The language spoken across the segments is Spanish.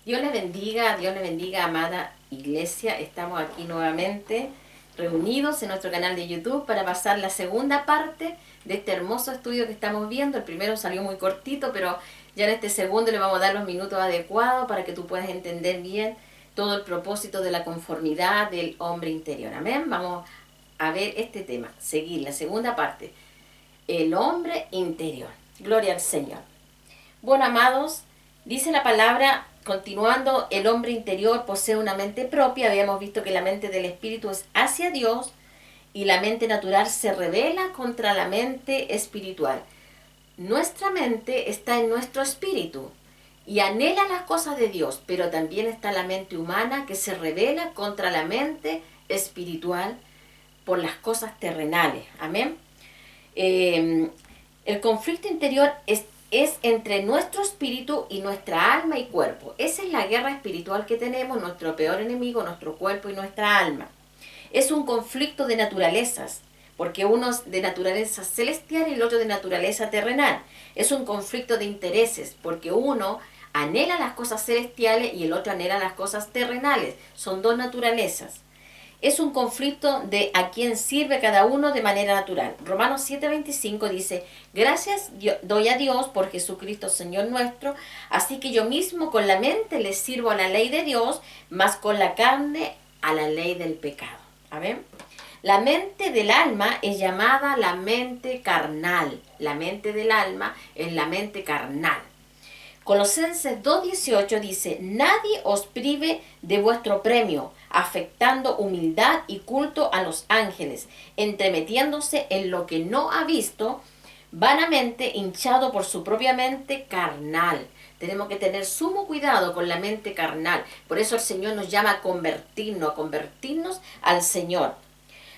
Dios les bendiga, amada iglesia. Estamos aquí nuevamente reunidos en nuestro canal de YouTube para pasar la segunda parte de este hermoso estudio que estamos viendo. El primero salió muy cortito, pero ya en este segundo le vamos a dar los minutos adecuados para que tú puedas entender bien todo el propósito de la conformidad del hombre interior. Amén. Vamos a ver este tema, seguir la segunda parte, el hombre interior. Gloria al Señor. Bueno, amados, dice la palabra, continuando, el hombre interior posee una mente propia. Habíamos visto que la mente del espíritu es hacia Dios y la mente natural se rebela contra la mente espiritual. Nuestra mente está en nuestro espíritu y anhela las cosas de Dios, pero también está la mente humana que se rebela contra la mente espiritual por las cosas terrenales. Amén. El conflicto interior es entre nuestro espíritu y nuestra alma y cuerpo. Esa es la guerra espiritual que tenemos, nuestro peor enemigo, nuestro cuerpo y nuestra alma. Es un conflicto de naturalezas, porque uno es de naturaleza celestial y el otro de naturaleza terrenal. Es un conflicto de intereses, porque uno anhela las cosas celestiales y el otro anhela las cosas terrenales. Son dos naturalezas. Es un conflicto de a quién sirve cada uno de manera natural. Romanos 7:25 dice, gracias doy a Dios por Jesucristo Señor nuestro, así que yo mismo con la mente le sirvo a la ley de Dios, mas con la carne a la ley del pecado. Amén. La mente del alma es llamada la mente carnal. La mente del alma es la mente carnal. Colosenses 2:18 dice, nadie os prive de vuestro premio, afectando humildad y culto a los ángeles, entremetiéndose en lo que no ha visto, vanamente hinchado por su propia mente carnal. Tenemos que tener sumo cuidado con la mente carnal. Por eso el Señor nos llama a convertirnos al Señor.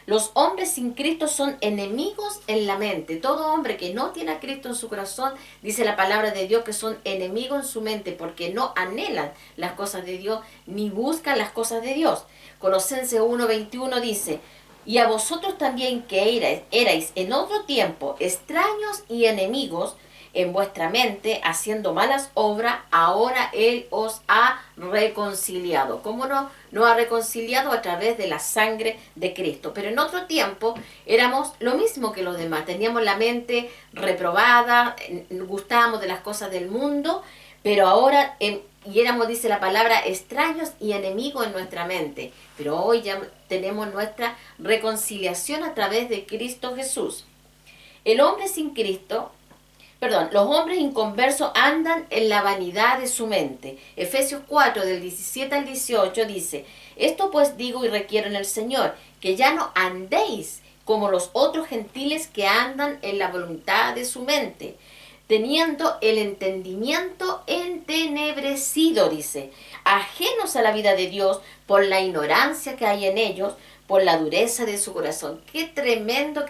Los hombres sin Cristo son enemigos en la mente. Todo hombre que no tiene a Cristo en su corazón, dice la palabra de Dios, que son enemigos en su mente porque no anhelan las cosas de Dios ni buscan las cosas de Dios. Colosenses 1:21 dice, y a vosotros también que erais en otro tiempo extraños y enemigos en vuestra mente, haciendo malas obras, ahora Él os ha reconciliado. ¿Cómo no? Nos ha reconciliado a través de la sangre de Cristo. Pero en otro tiempo éramos lo mismo que los demás. Teníamos la mente reprobada, gustábamos de las cosas del mundo, pero ahora, y éramos, dice la palabra, extraños y enemigos en nuestra mente. Pero hoy ya tenemos nuestra reconciliación a través de Cristo Jesús. El hombre sin Cristo... los hombres inconversos andan en la vanidad de su mente. Efesios 4, del 17 al 18 dice, esto pues digo y requiero en el Señor, que ya no andéis como los otros gentiles que andan en la voluntad de su mente, teniendo el entendimiento entenebrecido, dice, ajenos a la vida de Dios por la ignorancia que hay en ellos, por la dureza de su corazón. Qué tremendo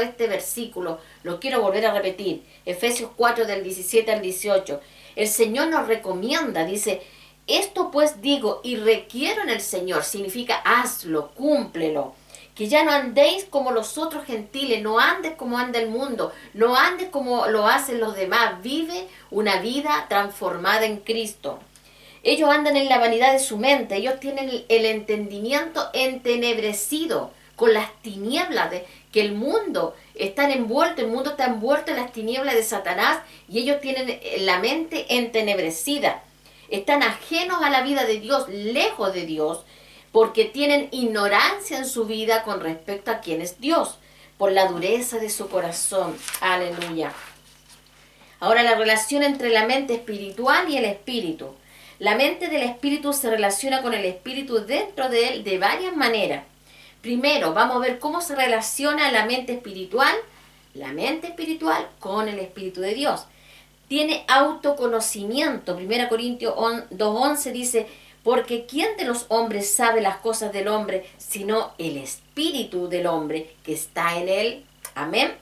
este versículo. Lo quiero volver a repetir. Efesios 4 del 17 al 18. El Señor nos recomienda, dice, esto pues digo y requiero en el Señor. Significa hazlo, cúmplelo. Que ya no andéis como los otros gentiles, no andes como anda el mundo, no andes como lo hacen los demás. Vive una vida transformada en Cristo. Ellos andan en la vanidad de su mente, ellos tienen el entendimiento entenebrecido con las tinieblas de que el mundo está envuelto, el mundo está envuelto en las tinieblas de Satanás y ellos tienen la mente entenebrecida. Están ajenos a la vida de Dios, lejos de Dios, porque tienen ignorancia en su vida con respecto a quién es Dios, por la dureza de su corazón. Aleluya. Ahora, la relación entre la mente espiritual y el espíritu. La mente del espíritu se relaciona con el espíritu dentro de él de varias maneras. Primero, vamos a ver cómo se relaciona la mente espiritual con el espíritu de Dios. Tiene autoconocimiento. 1 Corintios 2:11 dice, porque ¿quién de los hombres sabe las cosas del hombre, sino el espíritu del hombre que está en él? Amén.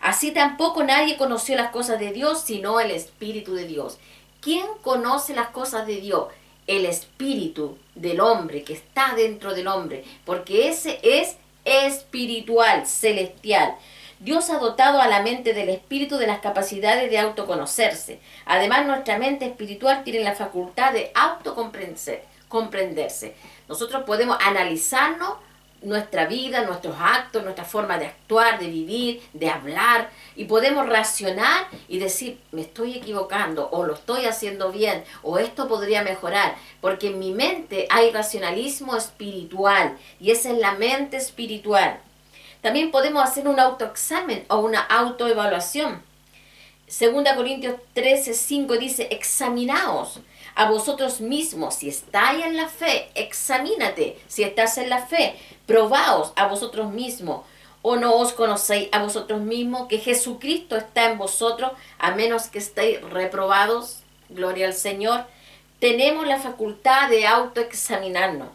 Así tampoco nadie conoció las cosas de Dios, sino el espíritu de Dios. ¿Quién conoce las cosas de Dios? El espíritu del hombre que está dentro del hombre, porque ese es espiritual, celestial. Dios ha dotado a la mente del espíritu de las capacidades de autoconocerse. Además, nuestra mente espiritual tiene la facultad de comprenderse. Nosotros podemos analizarnos nuestra vida, nuestros actos, nuestra forma de actuar, de vivir, de hablar, y podemos racionar y decir, me estoy equivocando, o lo estoy haciendo bien, o esto podría mejorar, porque en mi mente hay racionalismo espiritual, y esa es la mente espiritual. También podemos hacer un autoexamen o una autoevaluación. 2 Corintios 13:5 dice, examinaos a vosotros mismos si estáis en la fe, examínate si estás en la fe, probaos a vosotros mismos, o no os conocéis a vosotros mismos que Jesucristo está en vosotros, a menos que estéis reprobados. Gloria al Señor. Tenemos la facultad de autoexaminarnos.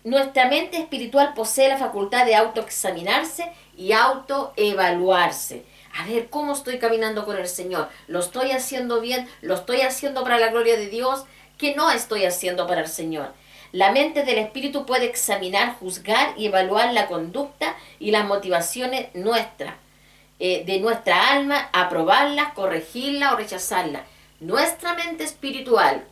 Nuestra mente espiritual posee la facultad de autoexaminarse y autoevaluarse. A ver, ¿cómo estoy caminando con el Señor? ¿Lo estoy haciendo bien? ¿Lo estoy haciendo para la gloria de Dios? ¿Qué no estoy haciendo para el Señor? La mente del Espíritu puede examinar, juzgar y evaluar la conducta y las motivaciones nuestras, de nuestra alma, aprobarlas, corregirlas o rechazarlas. Nuestra mente espiritual,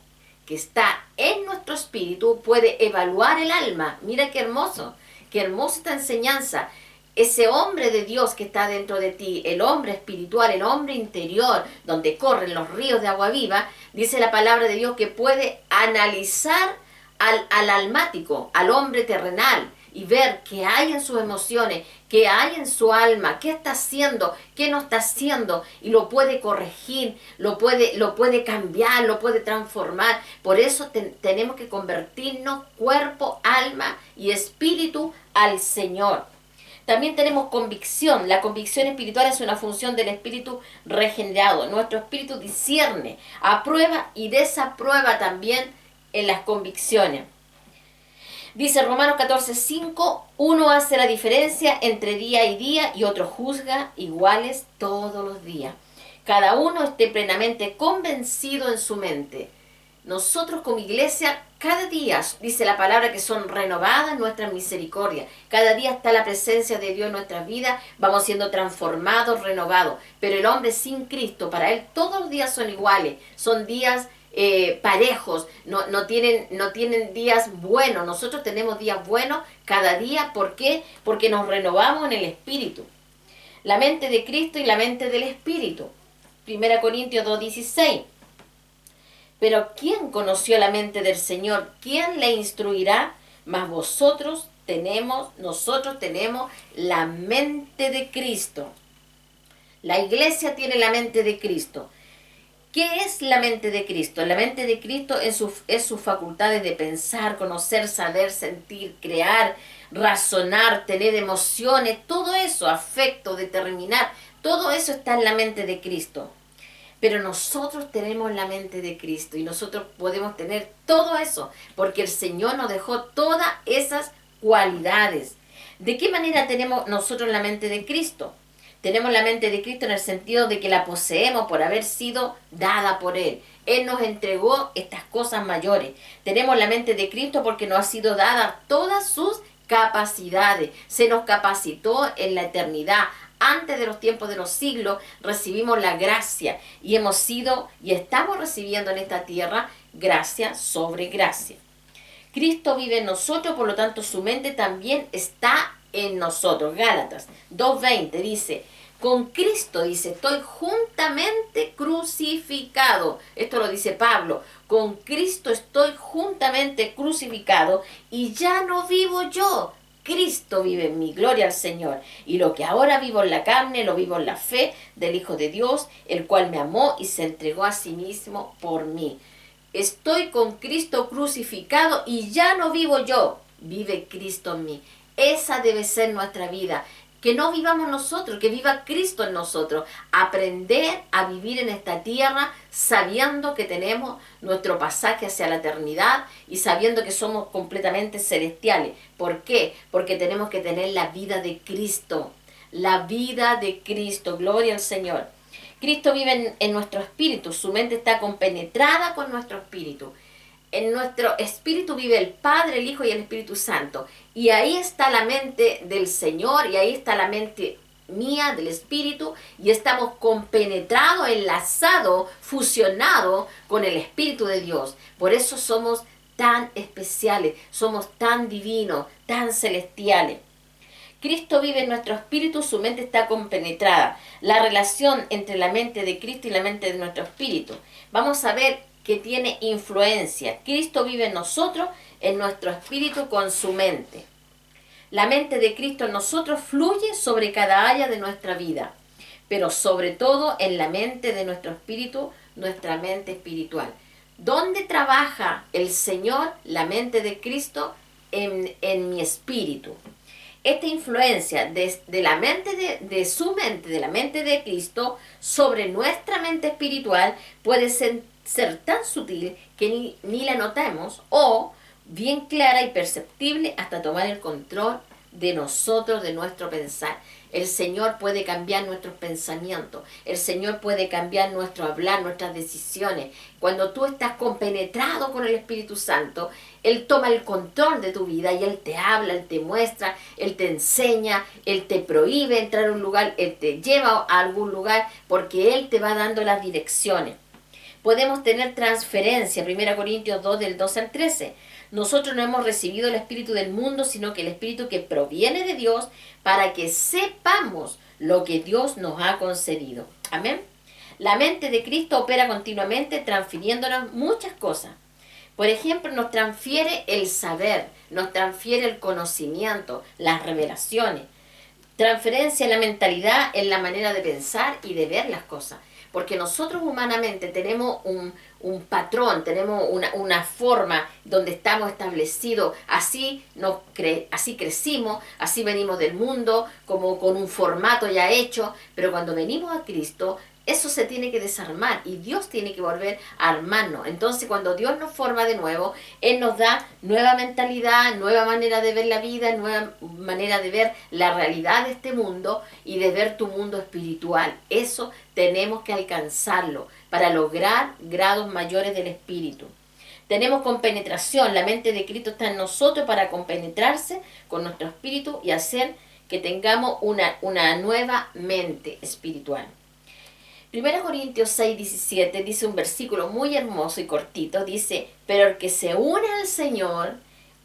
que está en nuestro espíritu, puede evaluar el alma. Mira qué hermosa esta enseñanza. Ese hombre de Dios que está dentro de ti, el hombre espiritual, el hombre interior, donde corren los ríos de agua viva, dice la palabra de Dios que puede analizar al almático, al hombre terrenal, y ver qué hay en sus emociones, qué hay en su alma, qué está haciendo, qué no está haciendo, y lo puede corregir, lo puede cambiar, lo puede transformar. Por eso tenemos que convertirnos cuerpo, alma y espíritu al Señor. También tenemos convicción. La convicción espiritual es una función del espíritu regenerado. Nuestro espíritu discierne, aprueba y desaprueba también en las convicciones. Dice Romanos 14:5, uno hace la diferencia entre día y día y otro juzga iguales todos los días. Cada uno esté plenamente convencido en su mente. Nosotros como iglesia, cada día, dice la palabra, que son renovadas nuestras misericordias. Cada día está la presencia de Dios en nuestras vidas, vamos siendo transformados, renovados. Pero el hombre sin Cristo, para él todos los días son iguales, son días parejos, no tienen días buenos. Nosotros tenemos días buenos cada día. ¿Por qué? Porque nos renovamos en el Espíritu. La mente de Cristo y la mente del Espíritu. 1 Corintios 2:16. Pero ¿quién conoció la mente del Señor? ¿Quién le instruirá? Mas nosotros tenemos la mente de Cristo. La iglesia tiene la mente de Cristo. ¿Qué es la mente de Cristo? La mente de Cristo es sus facultades de pensar, conocer, saber, sentir, crear, razonar, tener emociones, todo eso, afecto, determinar, todo eso está en la mente de Cristo. Pero nosotros tenemos la mente de Cristo y nosotros podemos tener todo eso porque el Señor nos dejó todas esas cualidades. ¿De qué manera tenemos nosotros la mente de Cristo? Tenemos la mente de Cristo en el sentido de que la poseemos por haber sido dada por Él. Él nos entregó estas cosas mayores. Tenemos la mente de Cristo porque nos ha sido dada todas sus capacidades. Se nos capacitó en la eternidad. Antes de los tiempos de los siglos recibimos la gracia y hemos sido y estamos recibiendo en esta tierra gracia sobre gracia. Cristo vive en nosotros, por lo tanto su mente también está en nosotros. Gálatas 2:20 dice, con Cristo, dice, estoy juntamente crucificado. Esto lo dice Pablo. Con Cristo estoy juntamente crucificado y ya no vivo yo. Cristo vive en mí, gloria al Señor. Y lo que ahora vivo en la carne, lo vivo en la fe del Hijo de Dios, el cual me amó y se entregó a sí mismo por mí. Estoy con Cristo crucificado y ya no vivo yo, vive Cristo en mí. Esa debe ser nuestra vida. Que no vivamos nosotros, que viva Cristo en nosotros. Aprender a vivir en esta tierra sabiendo que tenemos nuestro pasaje hacia la eternidad y sabiendo que somos completamente celestiales. ¿Por qué? Porque tenemos que tener la vida de Cristo. La vida de Cristo. Gloria al Señor. Cristo vive en nuestro espíritu. Su mente está compenetrada con nuestro espíritu. En nuestro espíritu vive el Padre, el Hijo y el Espíritu Santo. Y ahí está la mente del Señor y ahí está la mente mía, del Espíritu, y estamos compenetrados, enlazados, fusionados con el Espíritu de Dios. Por eso somos tan especiales, somos tan divinos, tan celestiales. Cristo vive en nuestro espíritu, su mente está compenetrada. La relación entre la mente de Cristo y la mente de nuestro espíritu. Vamos a ver que tiene influencia. Cristo vive en nosotros, en nuestro espíritu, con su mente. La mente de Cristo en nosotros fluye sobre cada área de nuestra vida, pero sobre todo en la mente de nuestro espíritu, nuestra mente espiritual. ¿Dónde trabaja el Señor, la mente de Cristo? En mi espíritu. Esta influencia de la mente de su mente, de la mente de Cristo, sobre nuestra mente espiritual puede ser tan sutil que ni la notemos, o bien clara y perceptible hasta tomar el control de nosotros, de nuestro pensar. El Señor puede cambiar nuestros pensamientos, el Señor puede cambiar nuestro hablar, nuestras decisiones. Cuando tú estás compenetrado con el Espíritu Santo, Él toma el control de tu vida y Él te habla, Él te muestra, Él te enseña, Él te prohíbe entrar a un lugar, Él te lleva a algún lugar, porque Él te va dando las direcciones. Podemos tener transferencia, 1 Corintios 2 del 12 al 13. Nosotros no hemos recibido el espíritu del mundo, sino que el espíritu que proviene de Dios, para que sepamos lo que Dios nos ha concedido. Amén. La mente de Cristo opera continuamente transfiriéndonos muchas cosas. Por ejemplo, nos transfiere el saber, nos transfiere el conocimiento, las revelaciones. Transferencia en la mentalidad, en la manera de pensar y de ver las cosas. Porque nosotros humanamente tenemos un patrón, tenemos una forma donde estamos establecidos, así crecimos, así venimos del mundo, como con un formato ya hecho, pero cuando venimos a Cristo, eso se tiene que desarmar y Dios tiene que volver a armarnos. Entonces, cuando Dios nos forma de nuevo, Él nos da nueva mentalidad, nueva manera de ver la vida, nueva manera de ver la realidad de este mundo y de ver tu mundo espiritual. Eso tenemos que alcanzarlo para lograr grados mayores del espíritu. Tenemos compenetración, la mente de Cristo está en nosotros para compenetrarse con nuestro espíritu y hacer que tengamos una nueva mente espiritual. 1 Corintios 6:17 dice un versículo muy hermoso y cortito, dice: pero el que se une al Señor,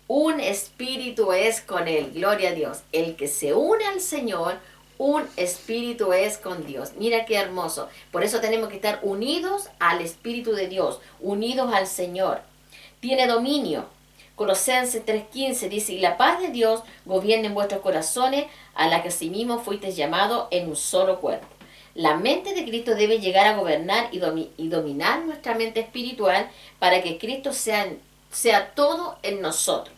un espíritu es con Él. Gloria a Dios. El que se une al Señor, un espíritu es con Dios. Mira qué hermoso. Por eso tenemos que estar unidos al Espíritu de Dios, unidos al Señor. Tiene dominio. Colosenses 3:15 dice: y la paz de Dios gobierna en vuestros corazones, a la que asimismo fuisteis llamados en un solo cuerpo. La mente de Cristo debe llegar a gobernar y dominar nuestra mente espiritual para que Cristo sea todo en nosotros.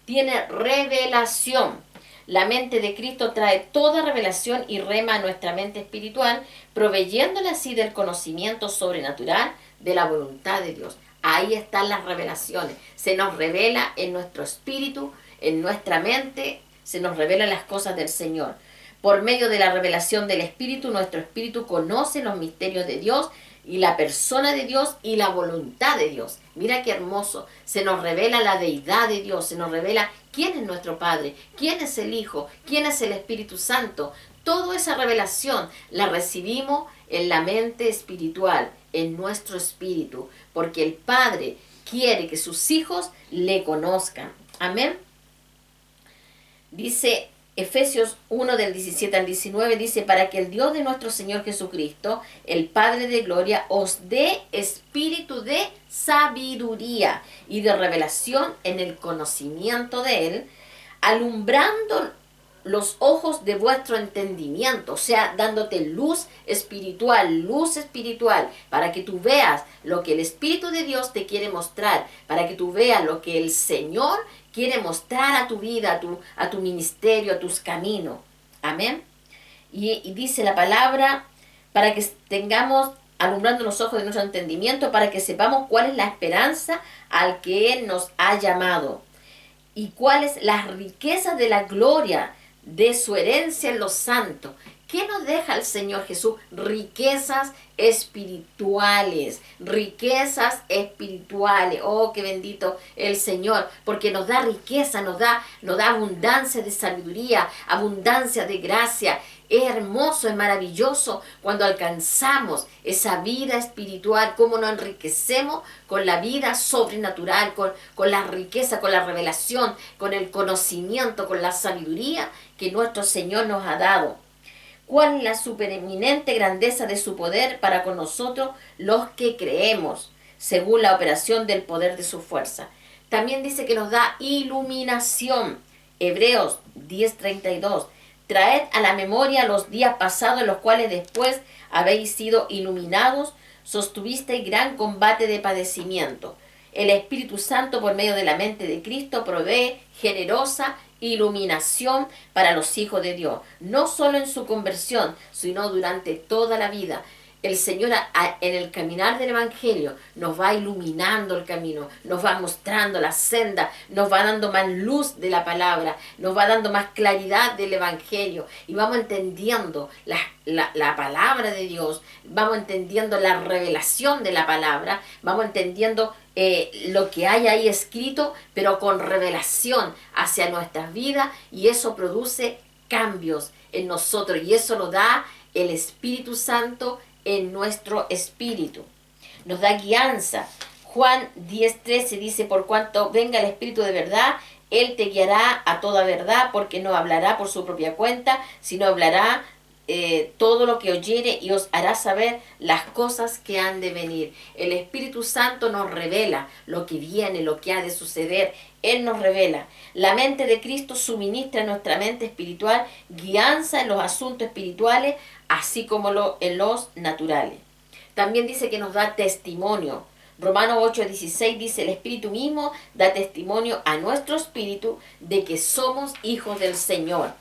Tiene revelación. La mente de Cristo trae toda revelación y rema a nuestra mente espiritual, proveyéndole así del conocimiento sobrenatural de la voluntad de Dios. Ahí están las revelaciones. Se nos revela en nuestro espíritu, en nuestra mente, se nos revelan las cosas del Señor. Por medio de la revelación del Espíritu, nuestro espíritu conoce los misterios de Dios y la persona de Dios y la voluntad de Dios. Mira qué hermoso. Se nos revela la deidad de Dios, se nos revela quién es nuestro Padre, quién es el Hijo, quién es el Espíritu Santo. Toda esa revelación la recibimos en la mente espiritual, en nuestro espíritu, porque el Padre quiere que sus hijos le conozcan. Amén. Dice Efesios 1 del 17 al 19, dice: para que el Dios de nuestro Señor Jesucristo, el Padre de gloria, os dé espíritu de sabiduría y de revelación en el conocimiento de Él, alumbrando los ojos de vuestro entendimiento, o sea, dándote luz espiritual, para que tú veas lo que el Espíritu de Dios te quiere mostrar, para que tú veas lo que el Señor quiere mostrar a tu vida, a tu ministerio, a tus caminos. Amén. Y dice la palabra, para que tengamos alumbrando los ojos de nuestro entendimiento, para que sepamos cuál es la esperanza al que Él nos ha llamado y cuáles las riquezas de la gloria de su herencia en los santos. ¿Qué nos deja el Señor Jesús? Riquezas espirituales, riquezas espirituales. Oh, qué bendito el Señor, porque nos da riqueza, nos da abundancia de sabiduría, abundancia de gracia. Es hermoso, es maravilloso cuando alcanzamos esa vida espiritual, cómo nos enriquecemos con la vida sobrenatural, con la riqueza, con la revelación, con el conocimiento, con la sabiduría que nuestro Señor nos ha dado. ¿Cuál es la supereminente grandeza de su poder para con nosotros los que creemos, según la operación del poder de su fuerza? También dice que nos da iluminación. Hebreos 10:32. Traed a la memoria los días pasados en los cuales después habéis sido iluminados, sostuvisteis gran combate de padecimiento. El Espíritu Santo, por medio de la mente de Cristo, provee generosa iluminación para los hijos de Dios, no solo en su conversión, sino durante toda la vida. El Señor en el caminar del Evangelio nos va iluminando el camino, nos va mostrando la senda, nos va dando más luz de la palabra, nos va dando más claridad del Evangelio y vamos entendiendo la palabra de Dios, vamos entendiendo la revelación de la palabra, vamos entendiendo lo que hay ahí escrito, pero con revelación hacia nuestras vidas, y eso produce cambios en nosotros y eso lo da el Espíritu Santo en nuestro espíritu. Nos da guianza. Juan 10:13 dice: por cuanto venga el Espíritu de verdad, Él te guiará a toda verdad, porque no hablará por su propia cuenta, sino hablará todo lo que oyere y os hará saber las cosas que han de venir. El Espíritu Santo nos revela lo que viene, lo que ha de suceder. Él nos revela. La mente de Cristo suministra a nuestra mente espiritual guianza en los asuntos espirituales, así como en los naturales. También dice que nos da testimonio. Romanos 8:16 dice: el Espíritu mismo da testimonio a nuestro espíritu de que somos hijos del Señor.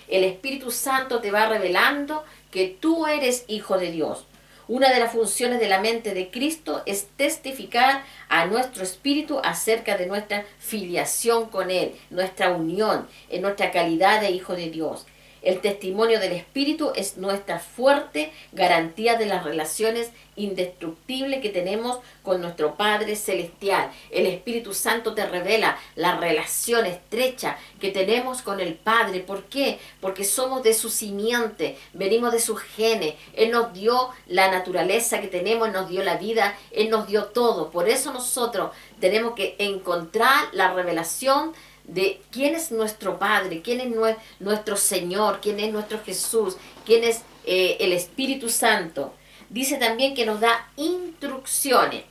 El Espíritu Santo te va revelando que tú eres hijo de Dios. Una de las funciones de la mente de Cristo es testificar a nuestro espíritu acerca de nuestra filiación con Él, nuestra unión, en nuestra calidad de hijo de Dios. El testimonio del Espíritu es nuestra fuerte garantía de las relaciones indestructibles que tenemos con nuestro Padre Celestial. El Espíritu Santo te revela la relación estrecha que tenemos con el Padre. ¿Por qué? Porque somos de su simiente, venimos de sus genes. Él nos dio la naturaleza que tenemos, Él nos dio la vida, Él nos dio todo. Por eso nosotros tenemos que encontrar la revelación de quién es nuestro Padre, quién es nuestro Señor, quién es nuestro Jesús, quién es el Espíritu Santo. Dice también que nos da instrucciones.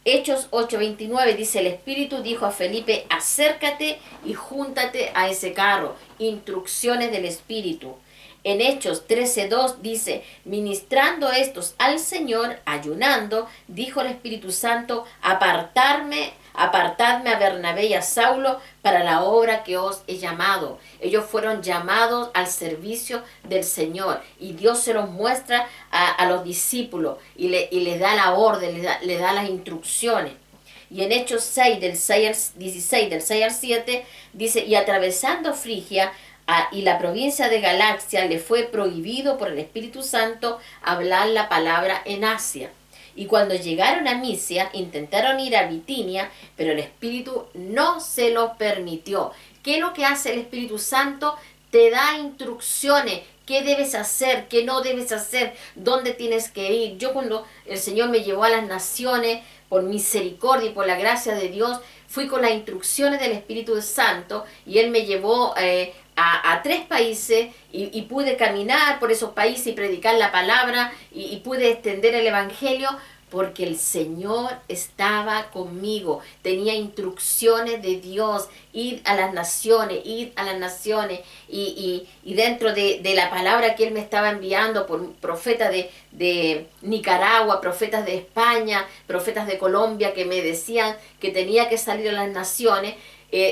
Hechos 8:29 dice: el Espíritu dijo a Felipe: acércate y júntate a ese carro. Instrucciones del Espíritu. En Hechos 13:2 dice: ministrando estos al Señor, ayunando, dijo el Espíritu Santo: apartadme a Bernabé y a Saulo para la obra que os he llamado. Ellos fueron llamados al servicio del Señor y Dios se los muestra a los discípulos y les da la orden, les da las instrucciones. Y en Hechos 6, del 6 al 16, del 6 al 7, dice: y atravesando Frigia y la provincia de Galacia, le fue prohibido por el Espíritu Santo hablar la palabra en Asia. Y cuando llegaron a Misia, intentaron ir a Bitinia, pero el Espíritu no se lo permitió. ¿Qué es lo que hace el Espíritu Santo? Te da instrucciones. ¿Qué debes hacer? ¿Qué no debes hacer? ¿Dónde tienes que ir? Yo, cuando el Señor me llevó a las naciones, por misericordia y por la gracia de Dios, fui con las instrucciones del Espíritu Santo y Él me llevó a 3 países y pude caminar por esos países y predicar la palabra y pude extender el Evangelio porque el Señor estaba conmigo. Tenía instrucciones de Dios: ir a las naciones, ir a las naciones. Y dentro de la palabra que Él me estaba enviando por profetas de Nicaragua, profetas de España, profetas de Colombia, que me decían que tenía que salir a las naciones,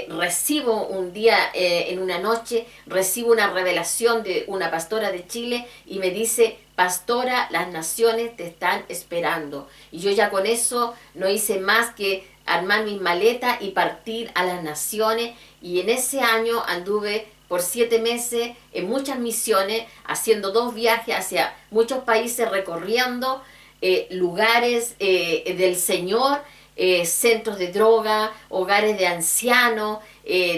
recibo un día, en una noche, recibo una revelación de una pastora de Chile y me dice: pastora, las naciones te están esperando. Y yo ya con eso no hice más que armar mis maletas y partir a las naciones. Y en ese año anduve por 7 meses en muchas misiones, haciendo 2 viajes hacia muchos países, recorriendo lugares del Señor, centros de droga, hogares de ancianos,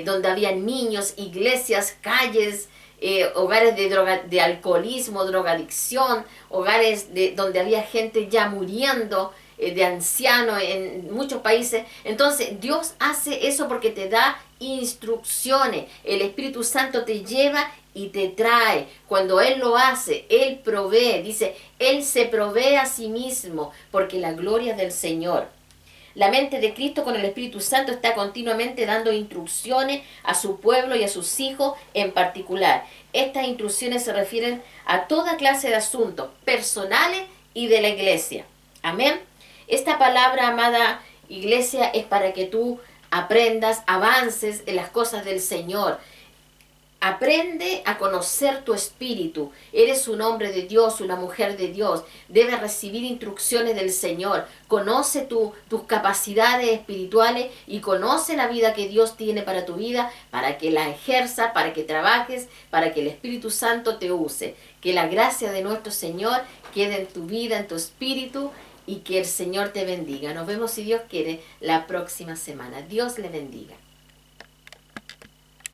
donde había niños, iglesias, calles, hogares de alcoholismo, drogadicción, hogares donde había gente ya muriendo, de ancianos en muchos países. Entonces Dios hace eso porque te da instrucciones. El Espíritu Santo te lleva y te trae. Cuando Él lo hace, Él provee. Dice, Él se provee a sí mismo porque la gloria es del Señor. La mente de Cristo con el Espíritu Santo está continuamente dando instrucciones a su pueblo y a sus hijos en particular. Estas instrucciones se refieren a toda clase de asuntos personales y de la iglesia. Amén. Esta palabra, amada iglesia, es para que tú aprendas, avances en las cosas del Señor. Aprende a conocer tu espíritu. Eres un hombre de Dios, una mujer de Dios. Debes recibir instrucciones del Señor. Conoce tus capacidades espirituales y conoce la vida que Dios tiene para tu vida, para que la ejerzas, para que trabajes, para que el Espíritu Santo te use. Que la gracia de nuestro Señor quede en tu vida, en tu espíritu, y que el Señor te bendiga. Nos vemos, si Dios quiere, la próxima semana. Dios le bendiga.